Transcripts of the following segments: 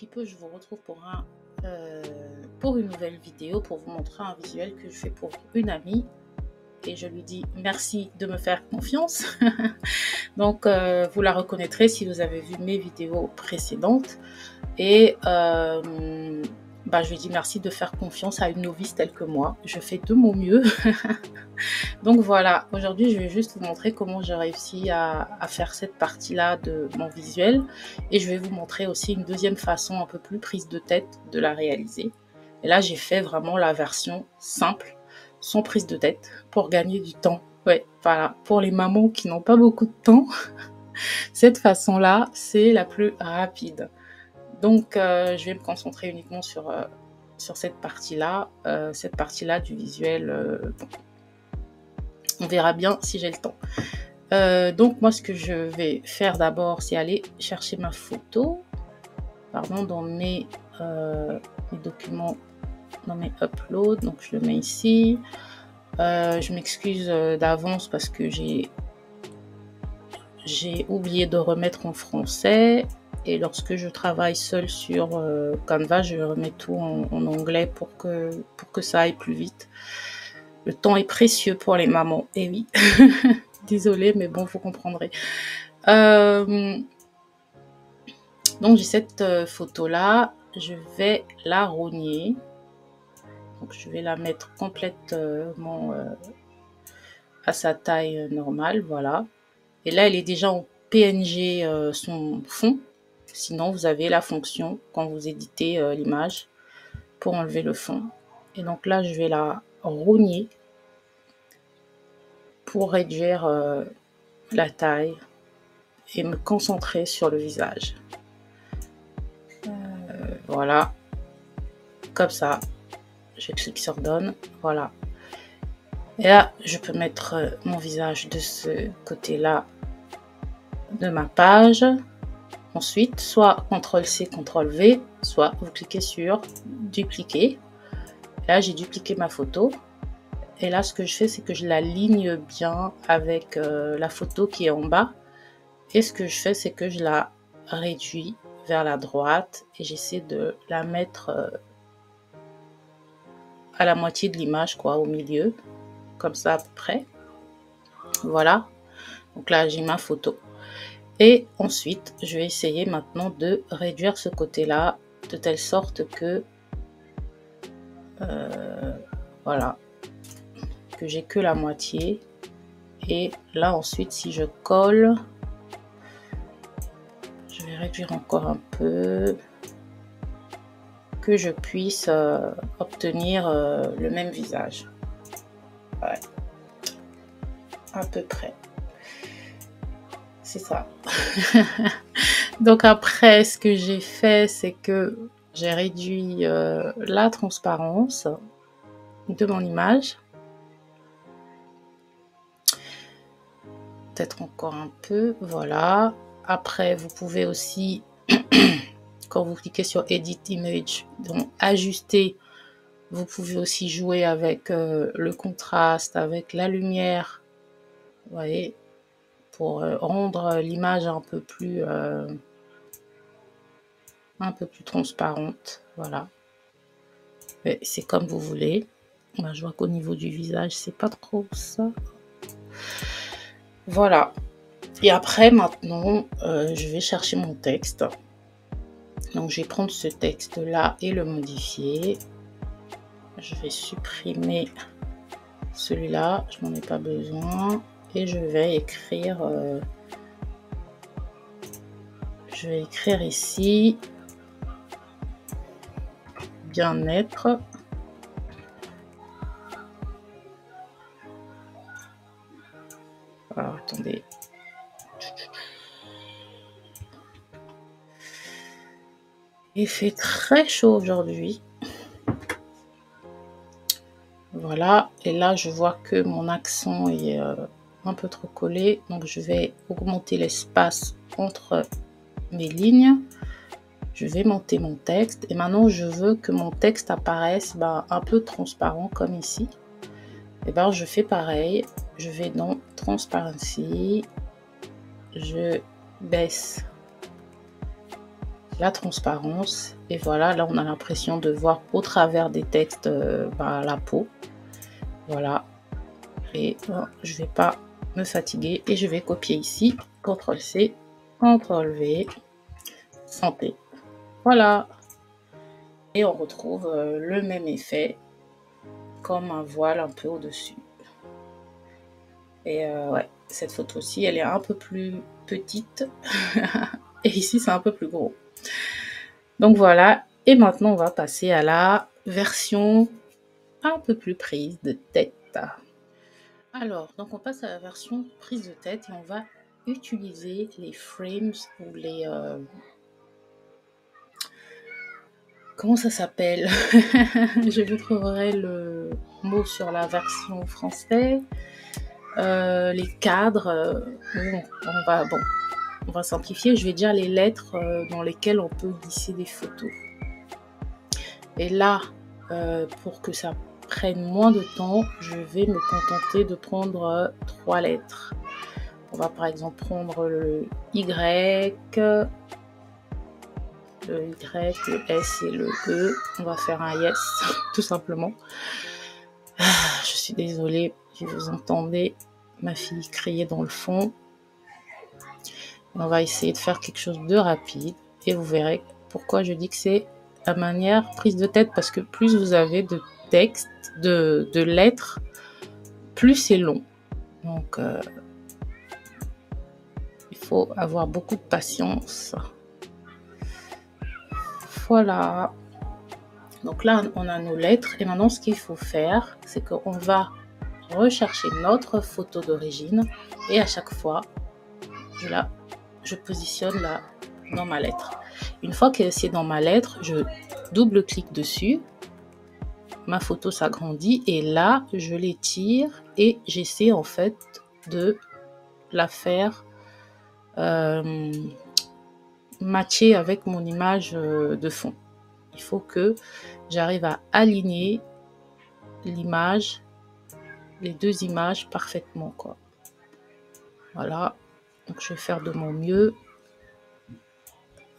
depuis peu, je vous retrouve pour une nouvelle vidéo, pour vous montrer un visuel que je fais pour une amie. Et je lui dis merci de me faire confiance. Donc, vous la reconnaîtrez si vous avez vu mes vidéos précédentes. Et je lui dis merci de faire confiance à une novice telle que moi. Je fais de mon mieux. Donc voilà, aujourd'hui je vais juste vous montrer comment j'ai réussi à faire cette partie-là de mon visuel. Et je vais vous montrer aussi une deuxième façon un peu plus prise de tête de la réaliser. Et là j'ai fait vraiment la version simple, sans prise de tête, pour gagner du temps. Ouais, voilà, pour les mamans qui n'ont pas beaucoup de temps, cette façon-là, c'est la plus rapide. Donc je vais me concentrer uniquement sur cette partie-là du visuel. On verra bien si j'ai le temps. Donc moi ce que je vais faire d'abord, c'est aller chercher ma photo, dans mes documents, dans mes uploads. Donc je le mets ici. Je m'excuse d'avance parce que j'ai oublié de remettre en français. Et lorsque je travaille seule sur Canva, je remets tout en anglais pour que ça aille plus vite. Le temps est précieux pour les mamans, et oui. Désolée, mais bon, vous comprendrez. Donc, j'ai cette photo-là. Je vais la rogner. Donc, je vais la mettre complètement à sa taille normale, voilà. Et là, elle est déjà en PNG, son fond. Sinon, vous avez la fonction quand vous éditez l'image pour enlever le fond. Et donc là, je vais la rogner pour réduire la taille et me concentrer sur le visage. Voilà, comme ça, je clique sur Done, voilà. Et là, je peux mettre mon visage de ce côté-là de ma page. Ensuite, soit CTRL-C, CTRL-V, soit vous cliquez sur dupliquer. Là, j'ai dupliqué ma photo. Et là, ce que je fais, c'est que je l'aligne bien avec la photo qui est en bas. Et ce que je fais, c'est que je la réduis vers la droite et j'essaie de la mettre à la moitié de l'image, quoi, au milieu, comme ça à peu près. Voilà. Donc là, j'ai ma photo. Et ensuite, je vais essayer maintenant de réduire ce côté-là de telle sorte que voilà, que j'ai que la moitié. Et là ensuite, si je colle, je vais réduire encore un peu, que je puisse obtenir le même visage. Ouais. À peu près. C'est ça. Donc après, ce que j'ai fait, c'est que j'ai réduit la transparence de mon image. Peut-être encore un peu, voilà. Après, vous pouvez aussi, quand vous cliquez sur Edit Image, donc ajuster, vous pouvez aussi jouer avec le contraste, avec la lumière, vous voyez, pour rendre l'image un peu plus transparente, voilà. C'est comme vous voulez. Moi, je vois qu'au niveau du visage, c'est pas trop ça. Voilà. Et après, maintenant, je vais chercher mon texte. Donc, je vais prendre ce texte-là et le modifier. Je vais supprimer celui-là. Je n'en ai pas besoin. Et je vais écrire... ici... Bien-être. Alors, attendez. Il fait très chaud aujourd'hui. Voilà. Et là, je vois que mon accent est un peu trop collé. Donc, je vais augmenter l'espace entre mes lignes. Je vais monter mon texte. Et maintenant, je veux que mon texte apparaisse un peu transparent comme ici. Et je fais pareil. Je vais dans Transparency. Je baisse la transparence. Et voilà, là on a l'impression de voir au travers des textes la peau. Voilà. Et je vais pas me fatiguer et je vais copier ici. CTRL-C, CTRL-V, santé. Voilà. Et on retrouve le même effet comme un voile un peu au-dessus. Et ouais, cette photo-ci, elle est un peu plus petite. Et ici, c'est un peu plus gros. Donc voilà. Et maintenant, on va passer à la version un peu plus prise de tête. Alors, donc on passe à la version prise de tête et on va utiliser les frames ou les... comment ça s'appelle? Je vous trouverai le mot sur la version française. Les cadres, on va simplifier, je vais dire les lettres dans lesquelles on peut glisser des photos. Et là, pour que ça prenne moins de temps, je vais me contenter de prendre 3 lettres. On va par exemple prendre le Y, le S et le E. On va faire un yes, tout simplement. Je suis désolée si vous entendez ma fille crier dans le fond. On va essayer de faire quelque chose de rapide et vous verrez pourquoi je dis que c'est la manière prise de tête, parce que plus vous avez de texte, de lettres, plus c'est long. Donc, il faut avoir beaucoup de patience. Voilà. Donc là, on a nos lettres et maintenant, ce qu'il faut faire, c'est qu'on va rechercher notre photo d'origine et à chaque fois, je positionne là dans ma lettre. Une fois que c'est dans ma lettre, je double-clique dessus, ma photo s'agrandit et là, je l'étire et j'essaie en fait de la faire matcher avec mon image de fond. Il faut que j'arrive à aligner l'image, les deux images parfaitement, quoi. Voilà, donc je vais faire de mon mieux.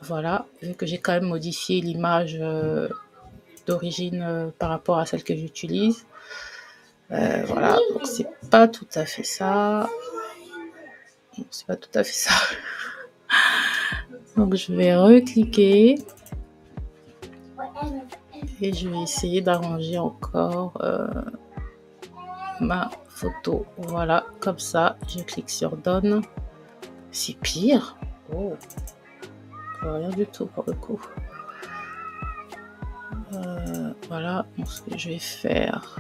Voilà, vu que j'ai quand même modifié l'image d'origine par rapport à celle que j'utilise. Voilà, donc c'est pas tout à fait ça. C'est pas tout à fait ça. Donc je vais recliquer et je vais essayer d'arranger encore ma photo. Voilà, comme ça, je clique sur Donne. C'est pire. Oh, rien du tout pour le coup. Voilà, donc ce que je vais faire.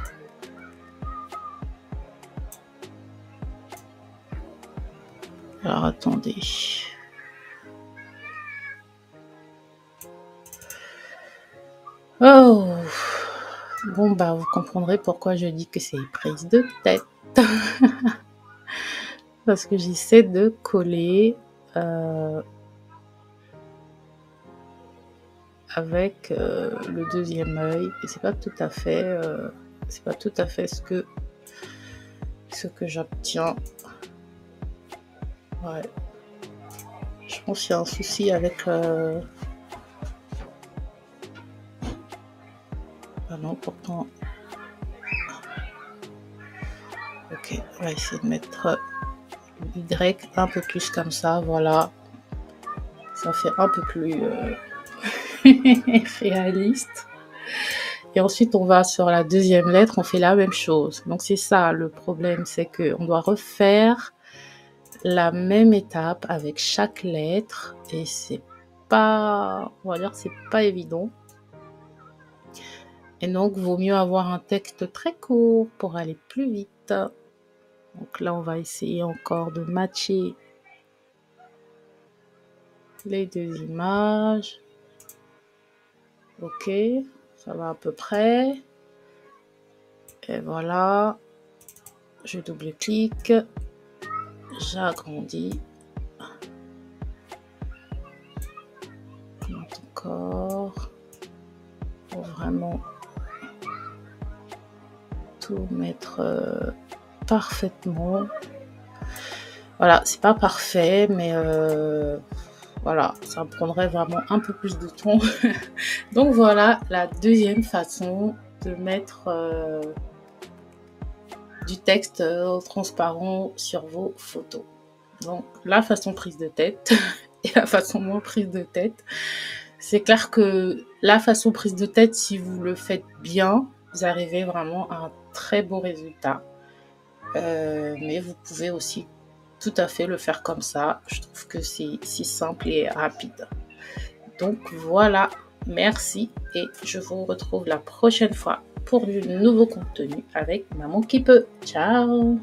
Alors attendez. Oh, bon bah vous comprendrez pourquoi je dis que c'est une prise de tête. Parce que j'essaie de coller avec le deuxième œil et c'est pas tout à fait ce que j'obtiens. Ouais, je pense qu'il y a un souci avec ah non, pourtant ok, on va essayer de mettre Y un peu plus comme ça. Voilà, ça fait un peu plus réaliste. Et ensuite, on va sur la deuxième lettre, on fait la même chose. Donc, c'est ça le problème, c'est qu'on doit refaire la même étape avec chaque lettre. Et c'est pas, on va dire, c'est pas évident. Et donc, vaut mieux avoir un texte très court pour aller plus vite. Donc là, on va essayer encore de matcher les deux images. Ok, ça va à peu près. Et voilà, je double-clique, j'agrandis. Encore, pour vraiment tout mettre parfaitement. Voilà, c'est pas parfait, mais Voilà, ça me prendrait vraiment un peu plus de temps. Donc voilà la deuxième façon de mettre du texte transparent sur vos photos. Donc la façon prise de tête et la façon moins prise de tête. C'est clair que la façon prise de tête, si vous le faites bien, vous arrivez vraiment à un très beau résultat. Mais vous pouvez aussi tout à fait le faire comme ça. Je trouve que c'est si simple et rapide. Donc voilà, merci et je vous retrouve la prochaine fois pour du nouveau contenu avec Maman qui peut. Ciao!